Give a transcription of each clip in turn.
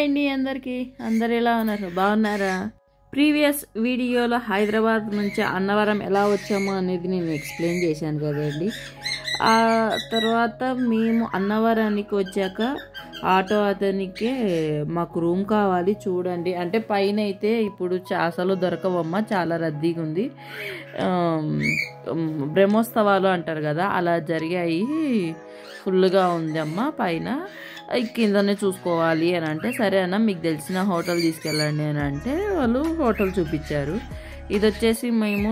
Hi అండి అందరికీ. అందరు ఎలా ఉన్నారు? బాగున్నారా? ప్రీవియస్ వీడియోలో హైదరాబాద్ నుంచి అన్నవరం ఎలా వచ్చాము అనేది నేను ఎక్స్ప్లెయిన్ చేశాను కదండి. ఆ తర్వాత మేము అన్నవరానికి వచ్చాక ఆటో అతనికి మాకు రూమ్ కావాలి చూడండి అంటే పైన అయితే ఇప్పుడు అసలు దొరకవమ్మ, చాలా రద్దీగా ఉంది. బ్రహ్మోత్సవాలు అంటారు కదా, అలా జరిగాయి. ఫుల్గా ఉంది అమ్మ పైన, కిందనే చూసుకోవాలి అని అంటే సరే అన్న మీకు తెలిసిన హోటల్ తీసుకెళ్ళండి అని అంటే వాళ్ళు హోటల్ చూపించారు. ఇది వచ్చేసి మేము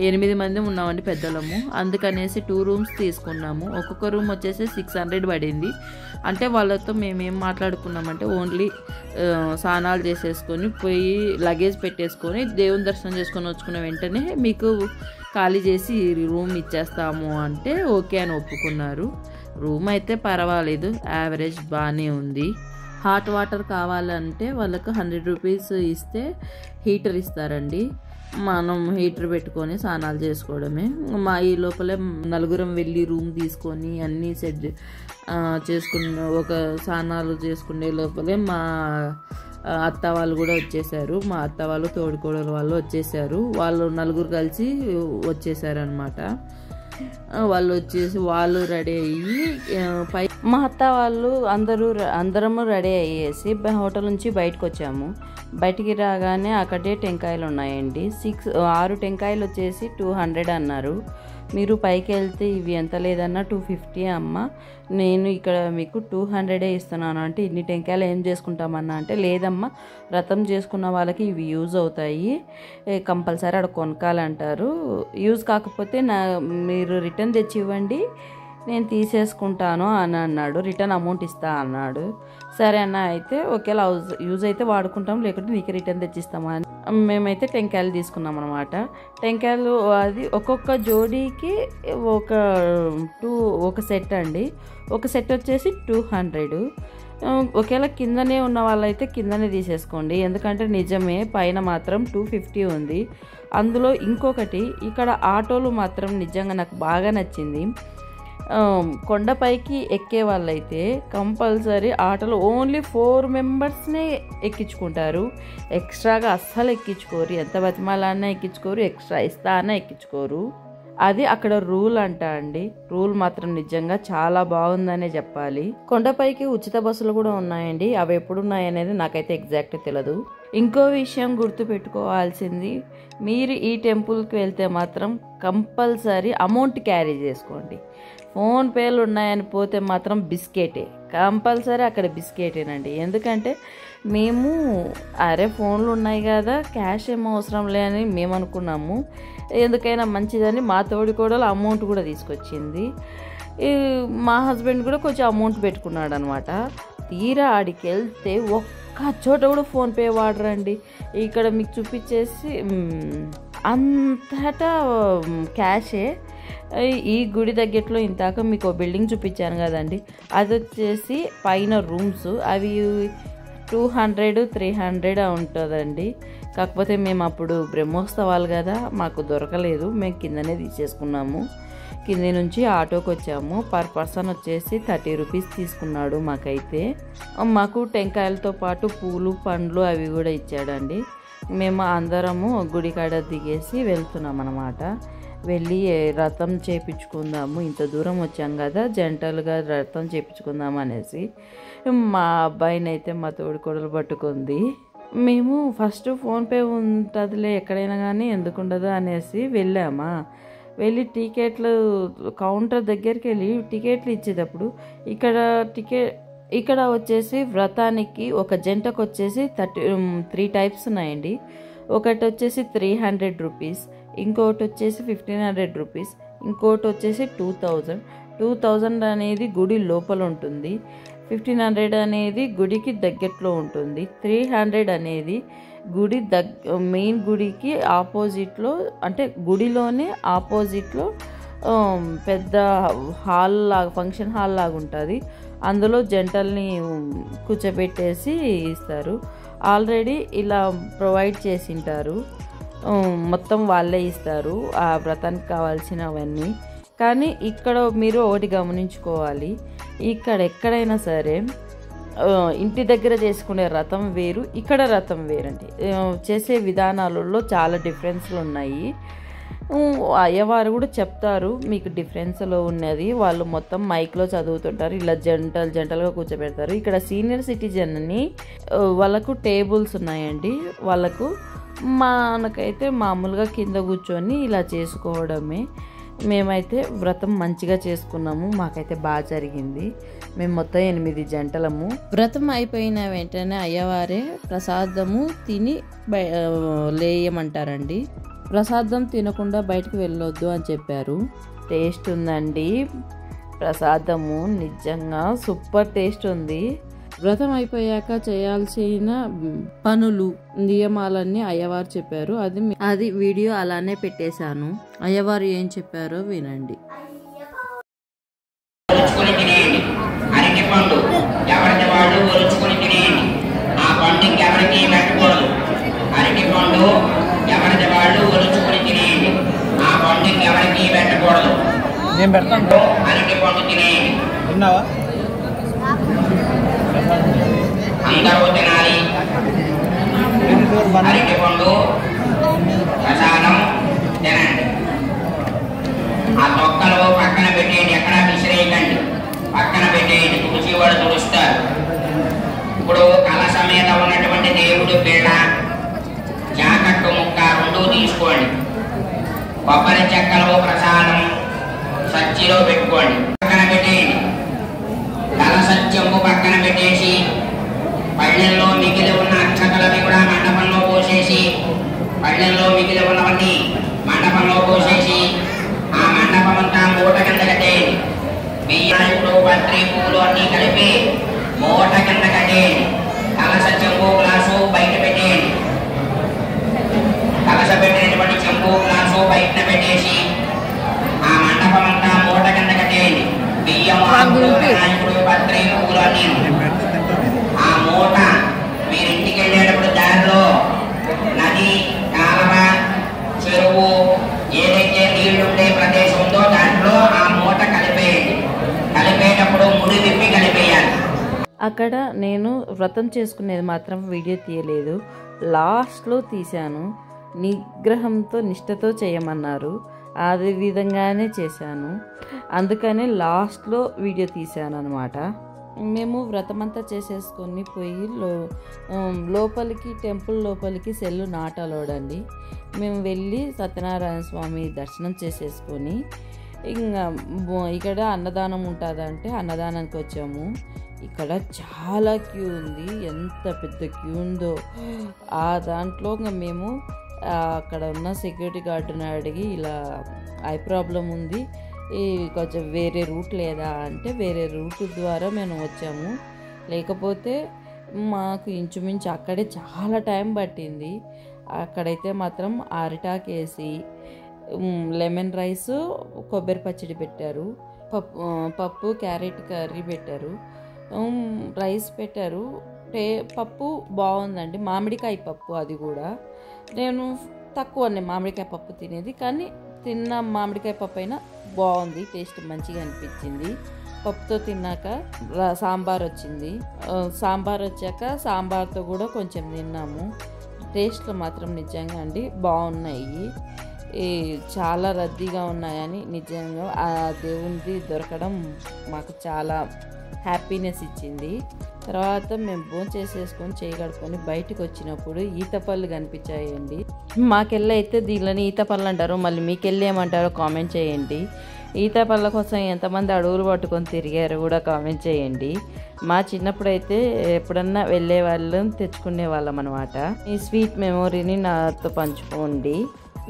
8 మంది ఉన్నామండి పెద్దలము, అందుకనేసి 2 రూమ్స్ తీసుకున్నాము. ఒక్కొక్క రూమ్ వచ్చేసి 600 పడింది. అంటే వాళ్ళతో మేమేం మాట్లాడుకున్నామంటే ఓన్లీ స్నానాలు చేసేసుకొని పోయి లగేజ్ పెట్టేసుకొని దేవుని దర్శనం చేసుకొని వచ్చుకున్న వెంటనే మీకు ఖాళీ చేసి రూమ్ ఇచ్చేస్తాము అంటే ఓకే అని ఒప్పుకున్నారు. రూమ్ అయితే పర్వాలేదు, యావరేజ్ బాగానే ఉంది. హాట్ వాటర్ కావాలంటే వాళ్ళకు 100 రూపీస్ ఇస్తే హీటర్ ఇస్తారండి. మనం హీటర్ పెట్టుకొని స్నానాలు చేసుకోవడమే. మా ఈ లోపలే 4 వెళ్ళి రూమ్ తీసుకొని అన్నీ సెట్ చేసుకున్న ఒక స్నానాలు చేసుకునే లోపలే మా అత్త వాళ్ళు కూడా వచ్చేసారు. మా అత్త వాళ్ళు తోడుకోడలు వాళ్ళు వచ్చేసారు. వాళ్ళు 4 కలిసి వచ్చేసారు అనమాట. వాళ్ళు వచ్చేసి వాళ్ళు రెడీ అయ్యి మా అత్త వాళ్ళు అందరము రెడీ అయ్యేసి హోటల్ నుంచి బయటకు వచ్చాము. బయటికి రాగానే అక్కడే టెంకాయలు ఉన్నాయండి. 6 టెంకాయలు వచ్చేసి 200 అన్నారు. మీరు పైకి వెళ్తే ఇవి ఎంత లేదన్నా 250 అమ్మ, నేను ఇక్కడ మీకు 200 ఇస్తున్నాను అంటే ఇన్ని టెంకాయలు ఏం చేసుకుంటామన్నా అంటే లేదమ్మా, వ్రతం చేసుకున్న వాళ్ళకి ఇవి యూజ్ అవుతాయి, కంపల్సరీ అక్కడ కొనకాలంటారు. యూజ్ కాకపోతే మీరు రిటర్న్ తెచ్చి ఇవ్వండి, నేను తీసేసుకుంటాను అని అన్నాడు. రిటర్న్ అమౌంట్ ఇస్తా అన్నాడు. సరే అన్న అయితే ఒకేలా యూజ్ అయితే వాడుకుంటాం, లేకుంటే నీకు రిటర్న్ తెచ్చిస్తామని మేమైతే టెంకాయలు తీసుకున్నాం అనమాట. టెంకాయలు అది ఒక్కొక్క జోడీకి ఒక సెట్ అండి. ఒక సెట్ వచ్చేసి 200. ఒకేలా కిందనే ఉన్న వాళ్ళైతే కిందనే తీసేసుకోండి, ఎందుకంటే నిజమే పైన మాత్రం 250 ఉంది. అందులో ఇంకొకటి ఇక్కడ ఆటోలు మాత్రం నిజంగా నాకు బాగా నచ్చింది. కొండపైకి ఎక్కే వాళ్ళైతే కంపల్సరీ ఆటోలో ఓన్లీ 4 మెంబర్స్నే ఎక్కించుకుంటారు. ఎక్స్ట్రాగా అస్సలు ఎక్కించుకోరు, ఎంత బతిమాలన్నా ఎక్కించుకోరు, ఎక్స్ట్రా ఇస్తా అన్నా ఎక్కించుకోరు. అది అక్కడ రూల్ అంట అండి. రూల్ మాత్రం నిజంగా చాలా బాగుందనే చెప్పాలి. కొండపైకి ఉచిత బస్సులు కూడా ఉన్నాయండి, అవి ఎప్పుడు ఉన్నాయనేది నాకైతే ఎగ్జాక్ట్ తెలియదు. ఇంకో విషయం గుర్తు పెట్టుకోవాల్సింది, మీరు ఈ టెంపుల్కి వెళ్తే మాత్రం కంపల్సరీ అమౌంట్ క్యారీ చేసుకోండి. ఫోన్పేలు ఉన్నాయని పోతే మాత్రం బిస్కెటే, కంపల్సరీ అక్కడ బిస్కెటేనండి. ఎందుకంటే మేము ఫోన్లు ఉన్నాయి కదా క్యాష్ ఏమో అవసరం లేని మేము అనుకున్నాము. ఎందుకైనా మంచిదని మా తోడి కూడా అమౌంట్ కూడా తీసుకొచ్చింది. మా హస్బెండ్ కూడా కొంచెం అమౌంట్ పెట్టుకున్నాడు అనమాట. తీరా ఆడికి వెళ్తే ఒక్క చోట కూడా ఫోన్పే వాడరండి. ఇక్కడ మీకు చూపించేసి అంతటా క్యాషే. ఈ గుడి దగ్గరలో ఇంతాక మీకు బిల్డింగ్ చూపించాను కదండి, అది వచ్చేసి పైన రూమ్స్, అవి 200, 300 ఉంటుందండి. కాకపోతే మేము అప్పుడు బ్రహ్మోత్సవాలు కదా మాకు దొరకలేదు, మేము కిందనే తీసేసుకున్నాము. కింద నుంచి ఆటోకి వచ్చాము. పర్ పర్సన్ వచ్చేసి 30 రూపీస్ తీసుకున్నాడు. మాకు టెంకాయలతో పాటు పూలు పండ్లు అవి కూడా ఇచ్చాడండి. మేము అందరము గుడికాడ దిగేసి వెళ్తున్నాం అన్నమాట. వెళ్ళి రథం చేయించుకుందాము, ఇంత దూరం వచ్చాం కదా జంటలుగా రథం చేయించుకుందాం అనేసి మా అబ్బాయిని అయితే మా తోడుకోడలు పట్టుకుంది. మేము ఫస్ట్ ఫోన్పే ఉంటుందిలే ఎక్కడైనా కానీ ఎందుకు ఉండదు అనేసి వెళ్ళామా. వెళ్ళి టికెట్లు కౌంటర్ దగ్గరికి వెళ్ళి టికెట్లు ఇచ్చేటప్పుడు ఇక్కడ వచ్చేసి వ్రతానికి ఒక జంటకు వచ్చేసి 3 టైప్స్ ఉన్నాయండి. ఒకటి వచ్చేసి 300 రూపీస్, ఇంకోటి వచ్చేసి 1500 రూపీస్, ఇంకోటి వచ్చేసి 2000 అనేది గుడి లోపల ఉంటుంది, 1500 అనేది గుడికి దగ్గరలో ఉంటుంది, 300 అనేది గుడి మెయిన్ గుడికి ఆపోజిట్లో అంటే గుడిలోనే ఆపోజిట్లో పెద్ద హాల్ లాగా ఫంక్షన్ హాల్ లాగా ఉంటుంది. అందులో జంటల్ని కూర్చోబెట్టేసి ఇస్తారు. ఆల్రెడీ ఇలా ప్రొవైడ్ చేసింటారు, మొత్తం వాళ్ళే ఇస్తారు ఆ వ్రతానికి కావాల్సినవన్నీ. కానీ ఇక్కడ మీరు ఒకటి గమనించుకోవాలి, ఇక్కడ ఎక్కడైనా సరే ఇంటి దగ్గర చేసుకునే రథం వేరు, ఇక్కడ రథం వేరండి. చేసే విధానాలలో చాలా డిఫరెన్స్లు ఉన్నాయి. అయ్యవారు కూడా చెప్తారు మీకు డిఫరెన్స్లో ఉన్నది. వాళ్ళు మొత్తం మైక్లో చదువుతుంటారు, ఇలా జంటలుగా కూర్చోబెడతారు. ఇక్కడ సీనియర్ సిటిజన్ని వాళ్ళకు టేబుల్స్ ఉన్నాయండి. వాళ్ళకు మనకైతే మామూలుగా కింద కూర్చొని ఇలా చేసుకోవడమే. మేమైతే వ్రతం మంచిగా చేసుకున్నాము, మాకైతే బాగా జరిగింది. మేము మొత్తం 8 జంటలము. వ్రతం అయిపోయిన వెంటనే అయ్యవారే ప్రసాదము తిని లేయమంటారండి. ప్రసాదం తినకుండా బయటకు వెళ్ళొద్దు అని చెప్పారు. టేస్ట్ ఉందండి ప్రసాదము, నిజంగా సూపర్ టేస్ట్ ఉంది. వ్రతం అయిపోయాక చేయాల్సిన పనులు నియమాలన్నీ అయ్యవారు చెప్పారు. అది వీడియో అలానే పెట్టేశాను. అయ్యవారు ఏం చెప్పారో వినండి. నేను పెడతాను. విన్నావా? అందరూ తినాలి. అరటిపండు ప్రసాదం తినండి. ఆ తొక్కలు పక్కన పెట్టేయండి, ఎక్కడ విసిరేయకండి, పక్కన పెట్టేయండి. తుడిచేవాడు తుడుస్తారు. ఇప్పుడు కలశ మీద ఉన్నటువంటి దేవుడు బిళ్ళ, జాకట్టు ముక్క 2 తీసుకోండి. కొబ్బరి చెక్కలు ప్రసాదం సచ్చిలో పెట్టుకోండి, పక్కన పెట్టేయండి. కలశ చెంబు పక్కన పెట్టేసి పళ్ళెల్లో మిగిలి ఉన్న అక్షతలని కూడా మండపంలో పోసేసి, పళ్ళెల్లో మిగిలి ఉన్నవన్నీ మండపంలో పోసేసి ఆ మండపం అంతా మూట కింద కట్టేయండి. బియ్యాలు, పత్రి, పూలు అన్నీ కలిపి మూట కింద కట్టేయండి. కలశ చెంబు గ్లాసు బయట పెట్టేయండి. కలశ పెట్టినటువంటి చెంబు గ్లాసు బయట పెట్టేసి ఆ మండపం అంతా మూట కింద కట్టేయండి. బియ్యం, వినాయకుడు, పత్రి, పూలు అన్నీ ఆ మూట మీరు ఇంటికి వెళ్ళేటప్పుడు దారిలో నది, కాలువ, చెరువు ఏదైతే నీళ్లుండే ప్రదేశం ఉందో దాంట్లో ఆ మూట కలిపేయండి. కలిపేటప్పుడు ముడి విప్పి కలిపేయాలి. అక్కడ నేను వ్రతం చేసుకునేది మాత్రం వీడియో తీయలేదు, లాస్ట్లో తీశాను. నిగ్రహంతో నిష్ఠతో చేయమన్నారు, అదే విధంగానే చేశాను. అందుకనే లాస్ట్లో వీడియో తీశాను అనమాట. మేము వ్రతమంతా చేసేసుకొని పోయి లోపలికి టెంపుల్ లోపలికి సెల్లు నాట్ అలౌడ్ అండి. మేము వెళ్ళి సత్యనారాయణ స్వామి దర్శనం చేసేసుకొని ఇంకా ఇక్కడ అన్నదానం ఉంటుందంటే అన్నదానానికి వచ్చాము. ఇక్కడ చాలా క్యూ ఉంది, ఎంత పెద్ద క్యూ ఉందో. ఆ దాంట్లో ఇంకా మేము అక్కడ ఉన్న సెక్యూరిటీ గార్డుని అడిగి ఇలా ఐ ప్రాబ్లం ఉంది, కొంచెం వేరే రూట్ లేదా అంటే వేరే రూట్ ద్వారా మేము వచ్చాము. లేకపోతే మాకు ఇంచుమించు అక్కడే చాలా టైం పట్టింది. అక్కడైతే మాత్రం అరిటాకేసి లెమన్ రైస్, కొబ్బరి పచ్చడి పెట్టారు, పప్పు క్యారెట్ కర్రీ పెట్టారు, రైస్ పెట్టారు. పప్పు బాగుందండి, మామిడికాయ పప్పు. అది కూడా నేను తక్కువనే మామిడికాయ పప్పు తినేది, కానీ తిన్న మామిడికాయ పప్పు అయినా బాగుంది, టేస్ట్ మంచిగా అనిపించింది. పప్పుతో తిన్నాక సాంబార్ వచ్చింది. సాంబార్ వచ్చాక సాంబార్తో కూడా కొంచెం తిన్నాము. టేస్ట్లు మాత్రం నిజంగా అండి బాగున్నాయి. చాలా రద్దీగా ఉన్నాయని నిజంగా ఆ దేవునిది దొరకడం మాకు చాలా హ్యాపీనెస్ ఇచ్చింది. తర్వాత మేము భోజనం చేసేసుకొని చేయి కడుక్కొని బయటకు వచ్చినప్పుడు ఈతపళ్ళు కనిపించాయండి. మాకెళ్ళి అయితే దీనిలోని ఈతపళ్ళు అంటారు, మళ్ళీ మీకెళ్ళి ఏమంటారో కామెంట్ చేయండి. ఈతపళ్ళ కోసం ఎంతమంది అడవులు పట్టుకొని తిరిగారో కూడా కామెంట్ చేయండి. మా చిన్నప్పుడు అయితే ఎప్పుడన్నా వెళ్ళే వాళ్ళం తెచ్చుకునే వాళ్ళం అనమాట. ఈ స్వీట్ మెమొరీని నాతో పంచుకోండి.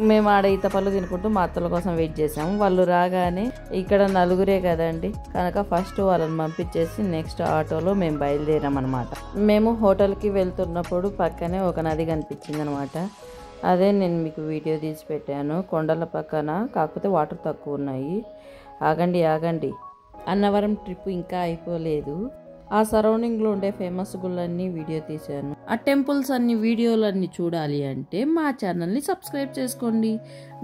మేము ఆడ ఈతపళ్ళు తినుకుంటూ మా అత్తల కోసం వెయిట్ చేసాము. వాళ్ళు రాగానే ఇక్కడ నలుగురే కదండి కనుక ఫస్ట్ వాళ్ళని పంపించేసి నెక్స్ట్ ఆటోలో మేము బయలుదేరాం అనమాట. మేము హోటల్కి వెళ్తున్నప్పుడు పక్కనే ఒక నది కనిపించింది అనమాట. అదే నేను మీకు వీడియో తీసి పెట్టాను. కొండల పక్కన, కాకపోతే వాటర్ తక్కువ ఉన్నాయి. ఆగండి, అన్నవరం ట్రిప్ ఇంకా అయిపోలేదు. ఆ సరౌండింగ్లో ఉండే ఫేమస్ గుళ్ళన్నీ వీడియో తీశాను. ఆ టెంపుల్స్ అన్ని వీడియోలన్నీ చూడాలి అంటే మా ఛానల్ని సబ్స్క్రైబ్ చేసుకోండి.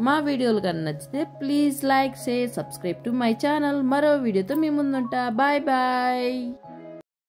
మా వీడియోలు కానీ నచ్చితే please like, share, subscribe to my channel. మరో వీడియోతో మీ ముందుంటా. Bye bye.